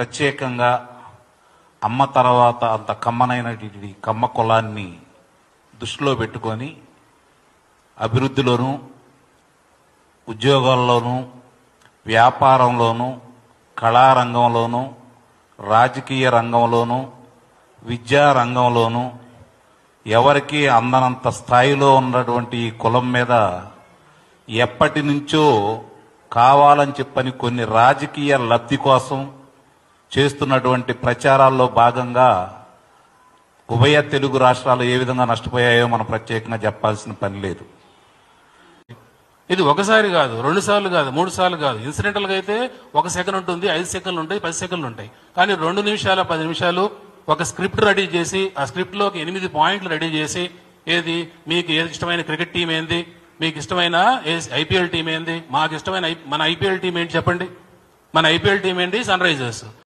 ప్రత్యేకంగా అమ్మ తర్వాత అంత కమ్మనైనటువంటి కమ్మ కులాన్ని దృష్టిలో పెట్టుకొని అభివృద్ధిలోనూ, ఉద్యోగాల్లోనూ, వ్యాపారంలోనూ, కళారంగంలోనూ, రాజకీయ రంగంలోనూ, విద్యా రంగంలోనూ ఎవరికీ అందనంత స్థాయిలో ఉన్నటువంటి ఈ కులం మీద ఎప్పటి నుంచో కావాలని చెప్పని కొన్ని రాజకీయ లబ్ధి కోసం చేస్తున్నటువంటి ప్రచారాల్లో భాగంగా ఉభయ తెలుగు రాష్ట్రాలు ఏ విధంగా నష్టపోయాయో మనం ప్రత్యేకంగా చెప్పాల్సిన పని లేదు. ఇది ఒకసారి కాదు, 2 సార్లు కాదు, 3 సార్లు కాదు. ఇన్సిడెంటల్ గా అయితే 1 సెకండ్ ఉంటుంది, 5 సెకండ్లు ఉంటాయి, 10 సెకండ్లు ఉంటాయి. కానీ 2 నిమిషాలు 10 నిమిషాలు ఒక స్క్రిప్ట్ రెడీ చేసి ఆ స్క్రిప్ట్ లోకి 8 పాయింట్లు రెడీ చేసి, ఏది మీకు ఇష్టమైన క్రికెట్ టీం ఏంది, మీకు ఇష్టమైన ఐపీఎల్ టీం ఏంది, మాకు ఇష్టమైన మన ఐపీఎల్ టీం ఏంటి చెప్పండి, మన ఐపీఎల్ టీం ఏంటి, సన్ రైజర్స్.